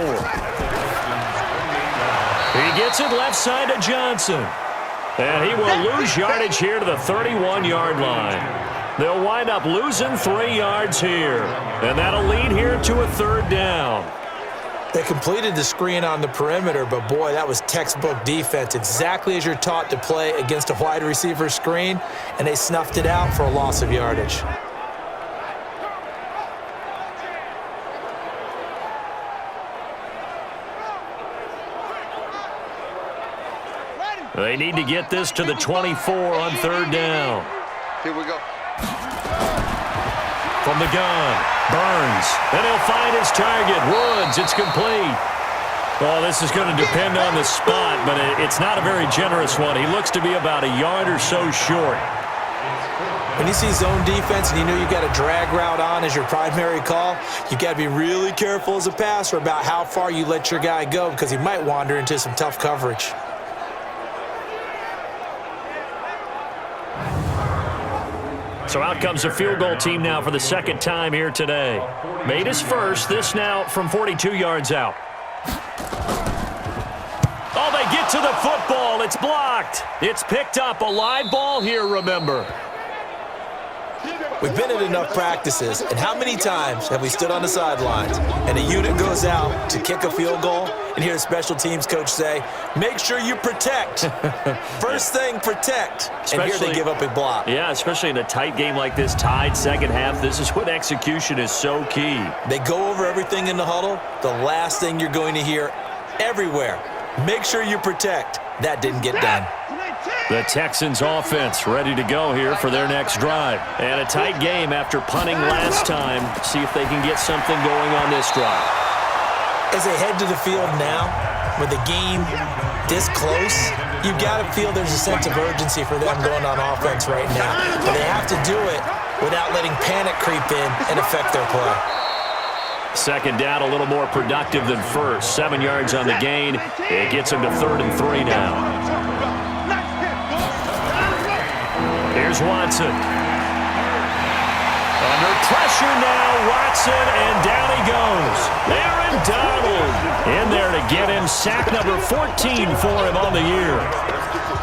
He gets it left side to Johnson. And he will lose yardage here to the 31-yard line. They'll wind up losing 3 yards here. And that'll lead here to a 3rd down. They completed the screen on the perimeter, but boy, that was textbook defense. Exactly as you're taught to play against a wide receiver screen, and they snuffed it out for a loss of yardage. They need to get this to the 24 on 3rd down. Here we go. From the gun, Burns, and he'll find his target. Woods, it's complete. Well, this is going to depend on the spot, but it's not a very generous one. He looks to be about a yard or so short. When you see zone defense and you know you got a drag route on as your primary call, you got to be really careful as a passer about how far you let your guy go because he might wander into some tough coverage. So out comes a field goal team now for the 2nd time here today. Made his first, this now from 42 yards out. Oh, they get to the football. It's blocked. It's picked up. A live ball here, remember. We've been at enough practices, and how many times have we stood on the sidelines and a unit goes out to kick a field goal and hear a special teams coach say, make sure you protect. First thing, protect. And here they give up a block. Yeah, especially in a tight game like this, tied second half. This is when execution is so key. They go over everything in the huddle. The last thing you're going to hear everywhere, make sure you protect. That didn't get done. The Texans offense ready to go here for their next drive. And a tight game after punting last time. See if they can get something going on this drive. As they head to the field now, with the game this close, you've got to feel there's a sense of urgency for them going on offense right now. But they have to do it without letting panic creep in and affect their play. 2nd down, a little more productive than first. 7 yards on the gain. It gets him to 3rd and 3 now. Here's Watson. Under pressure now, Watson, and down he goes. Aaron Donald in there to get him sack number 14 for him on the year.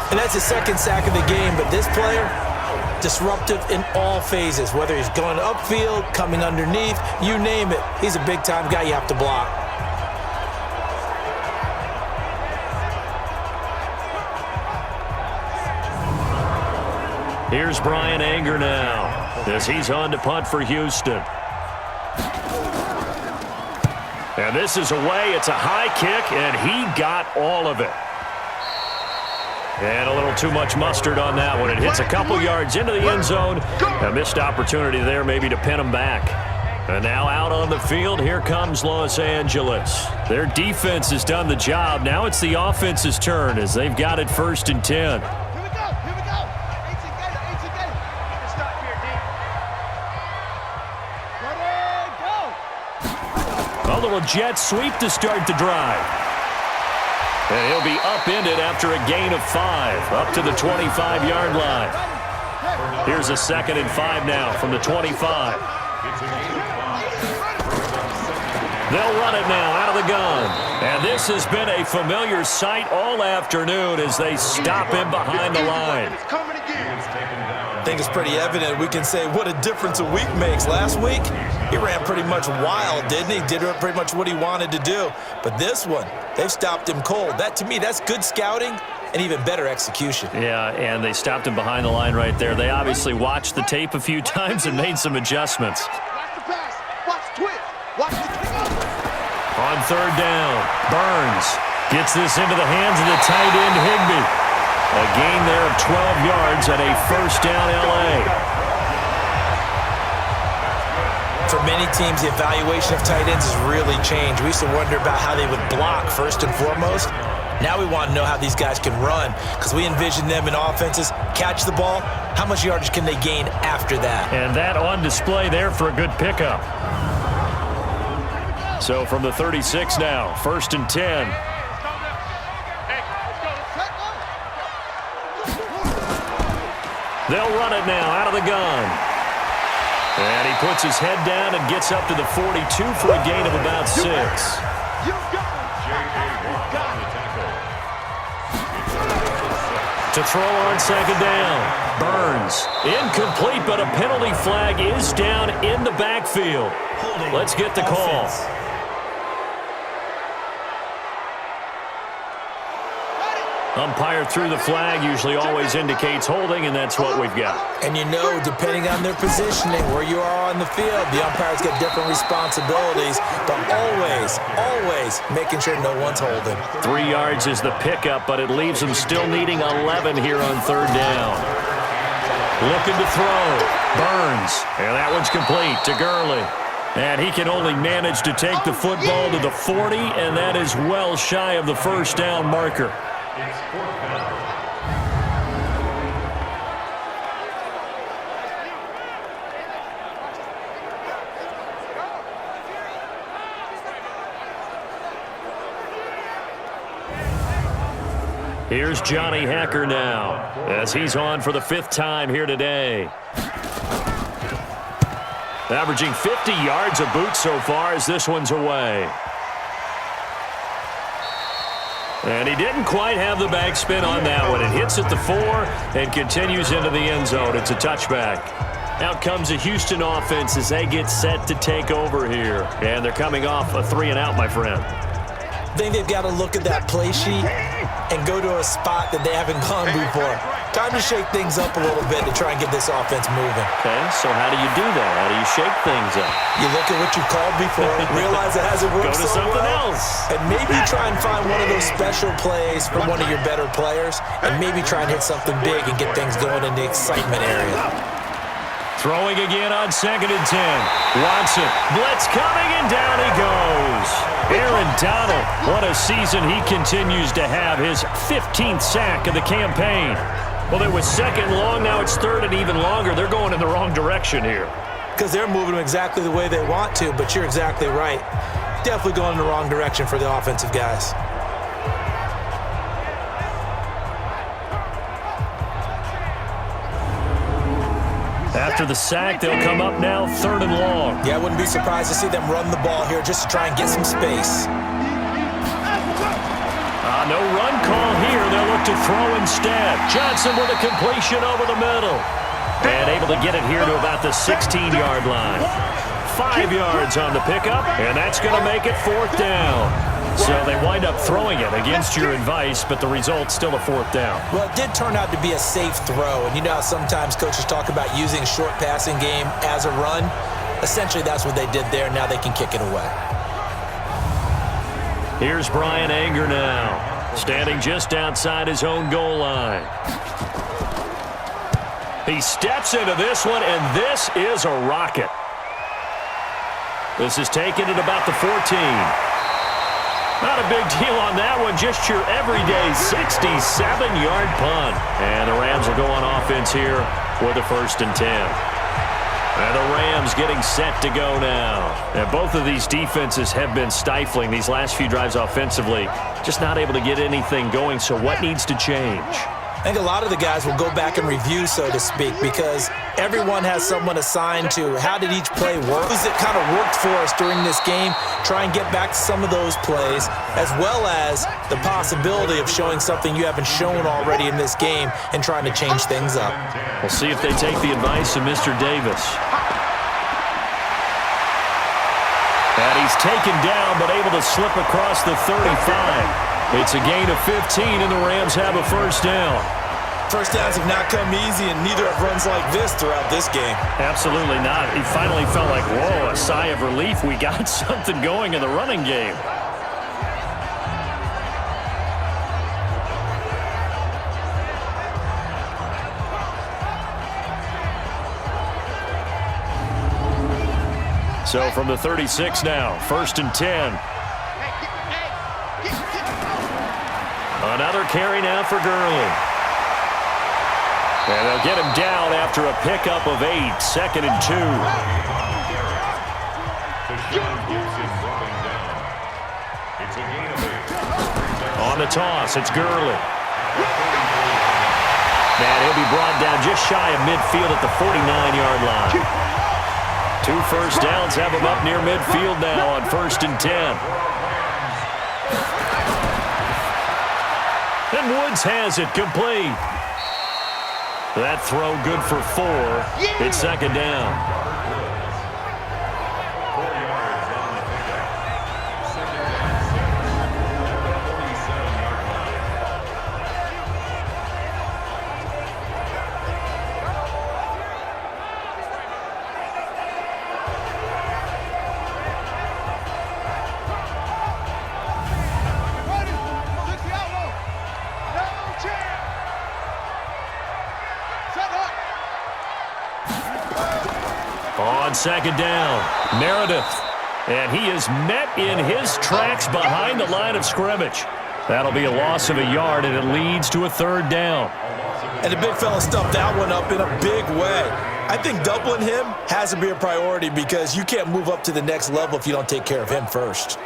And that's his 2nd sack of the game, but this player, disruptive in all phases, whether he's going upfield, coming underneath, you name it. He's a big-time guy you have to block. Here's Brian Anger now as he's on to punt for Houston. And this is away. It's a high kick, and he got all of it. And a little too much mustard on that one. It hits a couple yards into the end zone. A missed opportunity there maybe to pin him back. And now out on the field, here comes Los Angeles. Their defense has done the job. Now it's the offense's turn as they've got it 1st and 10. A little jet sweep to start the drive. And he'll be upended after a gain of 5, up to the 25-yard line. Here's a 2nd and 5 now from the 25. They'll run it now out of the gun. And this has been a familiar sight all afternoon as they stop him behind the line. I think it's pretty evident. We can say what a difference a week makes. Last week, he ran pretty much wild, didn't he? Did pretty much what he wanted to do. But this one, they've stopped him cold. That, to me, that's good scouting and even better execution. Yeah, and they stopped him behind the line right there. They obviously watched the tape a few times and made some adjustments. Watch the pass. Watch the twitch. Watch the twitch. On 3rd down, Burns gets this into the hands of the tight end, Higbee. A gain there of 12 yards and a 1st down, L.A. For many teams, the evaluation of tight ends has really changed. We used to wonder about how they would block first and foremost. Now we want to know how these guys can run because we envision them in offenses, catch the ball, how much yardage can they gain after that? And that on display there for a good pickup. So from the 36 now, 1st and 10. They'll run it now out of the gun. And he puts his head down and gets up to the 42 for a gain of about 6. To throw on second down. Burns. Incomplete, but a penalty flag is down in the backfield. Let's get the call. Umpire threw the flag, usually always indicates holding, and that's what we've got. And you know, depending on their positioning, where you are on the field, the umpires get different responsibilities, but always making sure no one's holding. 3 yards is the pickup, but it leaves them still needing 11 here on third down. Looking to throw. Burns. And that one's complete to Gurley. And he can only manage to take the football to the 40, and that is well shy of the first down marker. Here's Johnny Hacker now, as he's on for the 5th time here today. Averaging 50 yards a boot so far as this one's away. And he didn't quite have the backspin on that one. It hits at the 4 and continues into the end zone. It's a touchback. Out comes the Houston offense as they get set to take over here. And they're coming off a 3-and-out, my friend. I think they've got to look at that play sheet and go to a spot that they haven't gone before. Time to shake things up a little bit to try and get this offense moving. Okay, so how do you do that? How do you shake things up? You look at what you called before, realize it hasn't worked Go to so something well, else. and maybe try and find one of those special plays from one of your better players, and maybe try and hit something big and get things going in the excitement area. Throwing again on 2nd and 10. Watson, blitz coming, and down he goes. Aaron Donald, what a season he continues to have. His 15th sack of the campaign. Well, it was 2nd long, now it's 3rd and even longer. They're going in the wrong direction here. Because they're moving them exactly the way they want to, but you're exactly right. Definitely going in the wrong direction for the offensive guys. After the sack, they'll come up now 3rd and long. Yeah, I wouldn't be surprised to see them run the ball here just to try and get some space. No run call here. They'll look to throw instead. Johnson with a completion over the middle. And able to get it here to about the 16-yard line. 5 yards on the pickup, and that's going to make it 4th down. So they wind up throwing it against your advice, but the result's still a 4th down. Well, it did turn out to be a safe throw, and you know how sometimes coaches talk about using a short passing game as a run? Essentially, that's what they did there. Now they can kick it away. Here's Brian Anger now, standing just outside his own goal line. He steps into this one, and this is a rocket. This is taken at about the 14. Not a big deal on that one, just your everyday 67-yard punt. And the Rams will go on offense here with a 1st and 10. And the Rams getting set to go now. And both of these defenses have been stifling these last few drives offensively. Just not able to get anything going, so what needs to change? I think a lot of the guys will go back and review, so to speak, because everyone has someone assigned to how did each play work. It kind of worked for us during this game. Try and get back to some of those plays, as well as the possibility of showing something you haven't shown already in this game and trying to change things up. We'll see if they take the advice of Mr. Davis. And he's taken down, but able to slip across the 35. It's a gain of 15, and the Rams have a 1st down. First downs have not come easy, and neither have runs like this throughout this game. Absolutely not. He finally felt like, whoa, a sigh of relief. We got something going in the running game. So from the 36 now, 1st and 10. Another carry now for Gurley. And they'll get him down after a pickup of 8, 2nd and 2. On the toss, it's Gurley. And he'll be brought down just shy of midfield at the 49-yard line. 2 first downs have him up near midfield now on 1st and 10. And Woods has it complete. That throw good for 4. It's 2nd down. On 2nd down, Meredith. And he is met in his tracks behind the line of scrimmage. That'll be a loss of a yard, and it leads to a 3rd down. And the big fella stuffed that one up in a big way. I think doubling him has to be a priority because you can't move up to the next level if you don't take care of him first.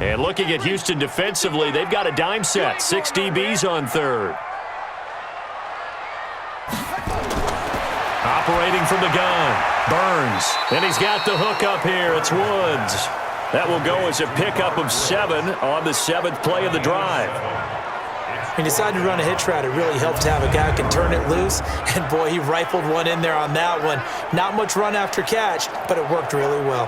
And looking at Houston defensively, they've got a dime set. 6 DBs on 3rd. Operating from the gun, Burns. And he's got the hook up here. It's Woods. That will go as a pickup of 7 on the 7th play of the drive. He decided to run a hitch route. It really helps to have a guy who can turn it loose. And, boy, he rifled one in there on that one. Not much run after catch, but it worked really well.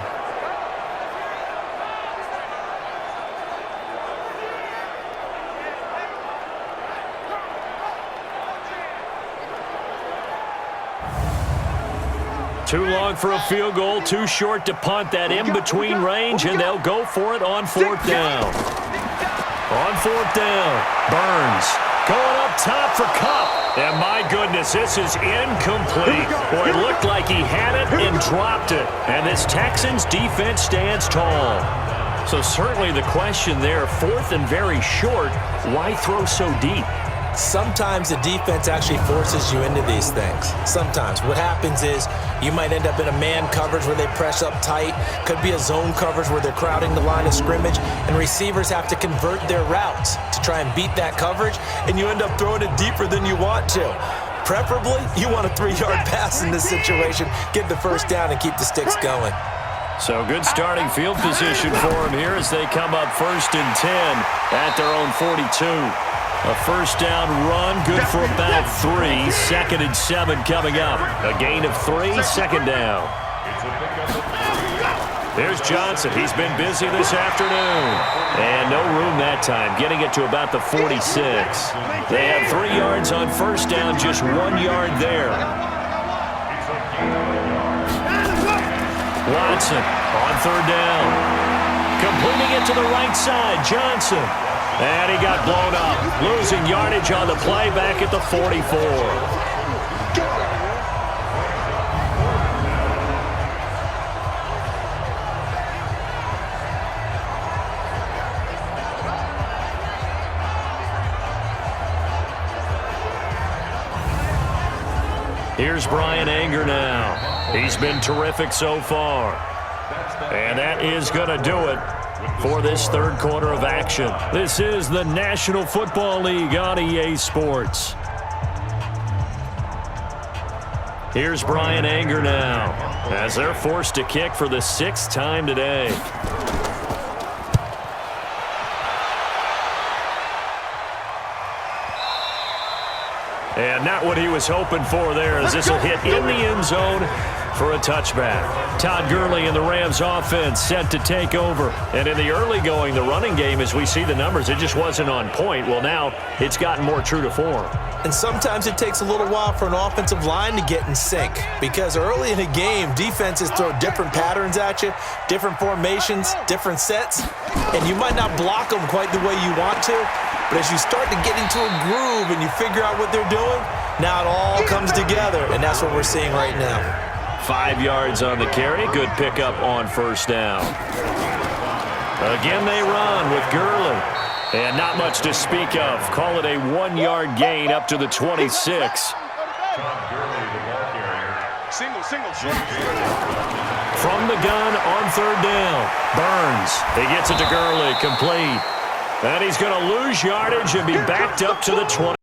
Too long for a field goal, too short to punt. That in-between range, and they'll go for it on 4th down. On 4th down, Burns going up top for Kupp. And my goodness, this is incomplete. Boy, it looked like he had it and dropped it. And this Texans defense stands tall. So certainly the question there, 4th and very short, why throw so deep? Sometimes the defense actually forces you into these things. Sometimes. What happens is you might end up in a man coverage where they press up tight. Could be a zone coverage where they're crowding the line of scrimmage, and receivers have to convert their routes to try and beat that coverage, and you end up throwing it deeper than you want to. Preferably, you want a 3-yard pass in this situation. Get the 1st down and keep the sticks going. So good starting field position for them here as they come up 1st and 10 at their own 42. A 1st down run, good for about 3. 2nd and 7 coming up. A gain of 3, 2nd down. There's Johnson. He's been busy this afternoon. And no room that time, getting it to about the 46. They have 3 yards on 1st down, just 1 yard there. Watson on 3rd down. Completing it to the right side, Johnson. And he got blown up, losing yardage on the play back at the 44. Here's Brian Anger now. He's been terrific so far. And that is going to do it for this 3rd quarter of action. This is the National Football League on EA Sports. Here's Brian Anger now as they're forced to kick for the 6th time today. And not what he was hoping for there as this will hit in the end zone for a touchback. Todd Gurley and the Rams offense set to take over. And in the early going, the running game, as we see the numbers, it just wasn't on point. Well, now it's gotten more true to form. And sometimes it takes a little while for an offensive line to get in sync because early in a game, defenses throw different patterns at you, different formations, different sets, and you might not block them quite the way you want to. But as you start to get into a groove and you figure out what they're doing, now it all comes together, and that's what we're seeing right now. 5 yards on the carry. Good pickup on 1st down. Again, they run with Gurley. And not much to speak of. Call it a 1-yard gain up to the 26. Single. From the gun on 3rd down. Burns. He gets it to Gurley. Complete. And he's going to lose yardage and be backed up to the 20.